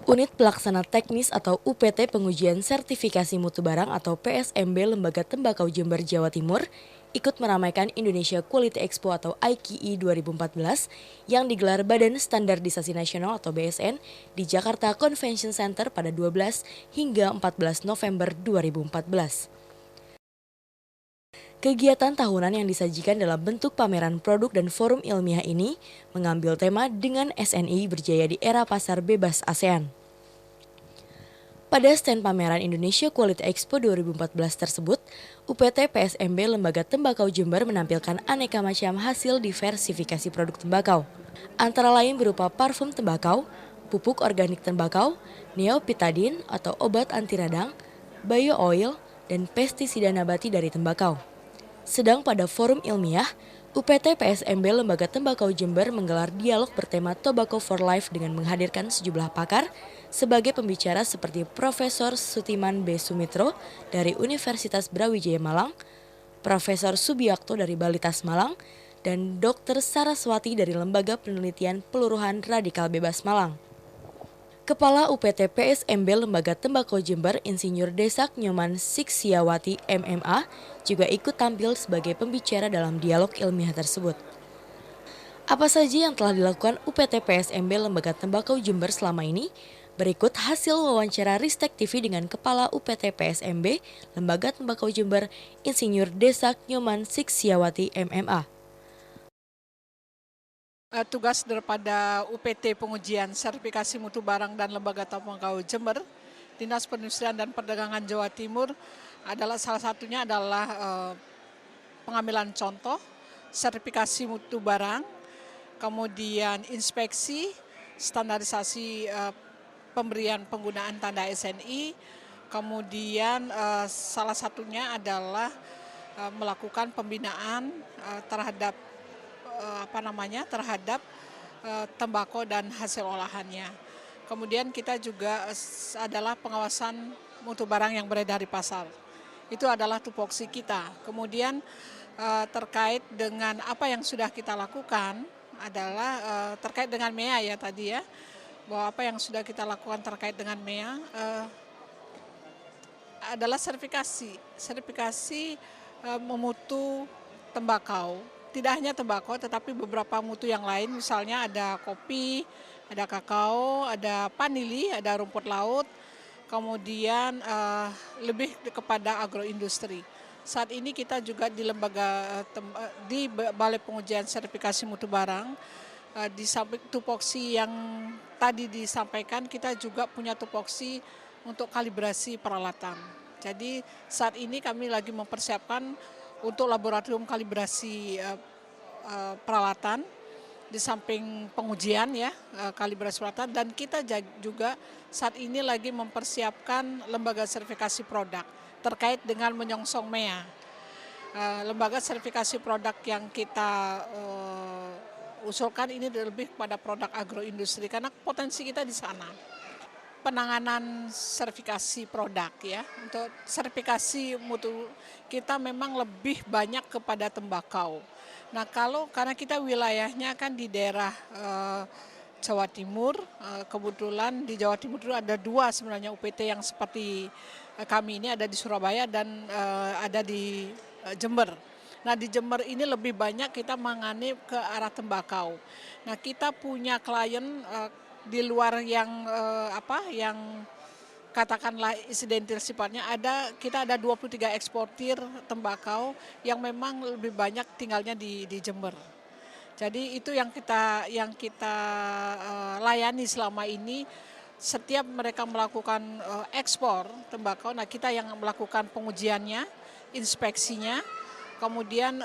Unit Pelaksana Teknis atau UPT Pengujian Sertifikasi Mutu Barang atau PSMB Lembaga Tembakau Jember Jawa Timur ikut meramaikan Indonesia Quality Expo atau IQE 2014 yang digelar Badan Standarisasi Nasional atau BSN di Jakarta Convention Center pada 12 hingga 14 November 2014. Kegiatan tahunan yang disajikan dalam bentuk pameran produk dan forum ilmiah ini mengambil tema dengan SNI berjaya di era pasar bebas ASEAN. Pada stand pameran Indonesia Quality Expo 2014 tersebut, UPT PSMB Lembaga Tembakau Jember menampilkan aneka macam hasil diversifikasi produk tembakau. Antara lain berupa parfum tembakau, pupuk organik tembakau, neopitadin atau obat anti radang, bio oil, dan pestisida nabati dari tembakau. Sedang pada forum ilmiah, UPT PSMB Lembaga Tembakau Jember menggelar dialog bertema Tobacco for Life dengan menghadirkan sejumlah pakar sebagai pembicara seperti Profesor Sutiman B. Sumitro dari Universitas Brawijaya Malang, Profesor Subiakto dari Balitas Malang, dan Dr. Saraswati dari Lembaga Penelitian Peluruhan Radikal Bebas Malang. Kepala UPT PSMB Lembaga Tembakau Jember Insinyur Desak Nyoman Siksiawati MMA juga ikut tampil sebagai pembicara dalam dialog ilmiah tersebut. Apa saja yang telah dilakukan UPT PSMB Lembaga Tembakau Jember selama ini? Berikut hasil wawancara Ristek TV dengan Kepala UPT PSMB Lembaga Tembakau Jember Insinyur Desak Nyoman Siksiawati MMA. Tugas daripada UPT Pengujian Sertifikasi Mutu Barang dan Lembaga Tembakau Jember, Dinas Perindustrian dan Perdagangan Jawa Timur adalah salah satunya adalah pengambilan contoh, sertifikasi mutu barang, kemudian inspeksi, standarisasi pemberian penggunaan tanda SNI, kemudian salah satunya adalah melakukan pembinaan terhadap tembakau dan hasil olahannya. Kemudian kita juga adalah pengawasan mutu barang yang beredar di pasar. Itu adalah tupoksi kita. Kemudian terkait dengan apa yang sudah kita lakukan adalah terkait dengan MEA ya tadi ya, bahwa apa yang sudah kita lakukan terkait dengan MEA adalah sertifikasi memutu tembakau. Tidak hanya tembakau tetapi beberapa mutu yang lain, misalnya ada kopi, ada kakao, ada vanili, ada rumput laut, kemudian lebih kepada agroindustri. Saat ini kita juga di di Balai Pengujian Sertifikasi Mutu Barang, di samping tupoksi yang tadi disampaikan, kita juga punya tupoksi untuk kalibrasi peralatan. Jadi saat ini kami lagi mempersiapkan untuk laboratorium kalibrasi peralatan di samping pengujian ya, kalibrasi peralatan, dan kita juga saat ini lagi mempersiapkan lembaga sertifikasi produk terkait dengan menyongsong MEA. Lembaga sertifikasi produk yang kita usulkan ini lebih pada produk agroindustri karena potensi kita di sana. Penanganan sertifikasi produk ya, untuk sertifikasi mutu kita memang lebih banyak kepada tembakau. Nah karena kita wilayahnya kan di daerah Jawa Timur, kebetulan di Jawa Timur itu ada dua sebenarnya UPT yang seperti kami ini, ada di Surabaya dan ada di Jember. Nah di Jember ini lebih banyak kita mengani ke arah tembakau. Nah kita punya klien di luar yang katakanlah insidentil sifatnya, kita ada 23 eksportir tembakau yang memang lebih banyak tinggalnya di Jember. Jadi itu yang kita layani selama ini. Setiap mereka melakukan ekspor tembakau, nah kita yang melakukan pengujiannya, inspeksinya, kemudian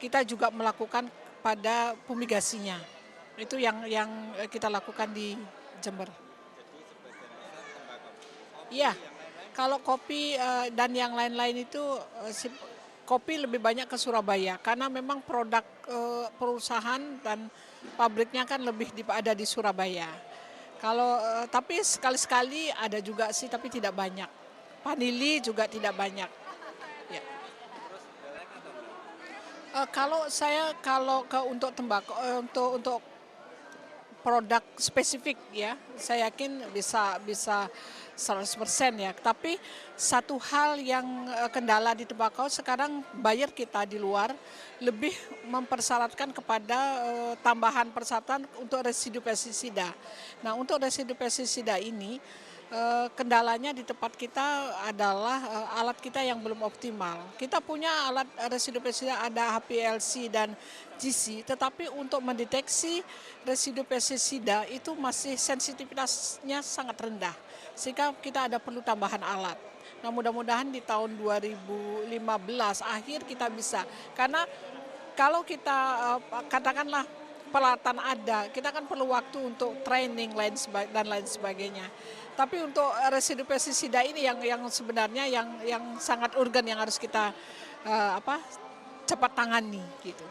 kita juga melakukan pada fumigasinya. Itu yang kita lakukan di Jember. Iya, kalau kopi dan yang lain-lain itu kopi lebih banyak ke Surabaya karena memang produk perusahaan dan pabriknya kan lebih ada di Surabaya. Tapi sekali-sekali ada juga sih, tapi tidak banyak. Vanili juga tidak banyak. Ya. Kalau untuk tembakau, untuk produk spesifik ya. Saya yakin bisa 100% ya. Tapi satu hal yang kendala di tembakau sekarang buyer kita di luar lebih mempersyaratkan kepada tambahan persyaratan untuk residu pestisida. Nah, untuk residu pestisida ini kendalanya di tempat kita adalah alat kita yang belum optimal. Kita punya alat residu pestisida, ada HPLC dan GC, tetapi untuk mendeteksi residu pestisida itu masih sensitivitasnya sangat rendah, sehingga kita ada perlu tambahan alat. Nah, mudah-mudahan di tahun 2015 akhir kita bisa, karena kalau kita katakanlah peralatan ada, kita kan perlu waktu untuk training dan lain sebagainya. Tapi untuk residu pestisida ini yang sebenarnya yang sangat urgen yang harus kita cepat tangani gitu.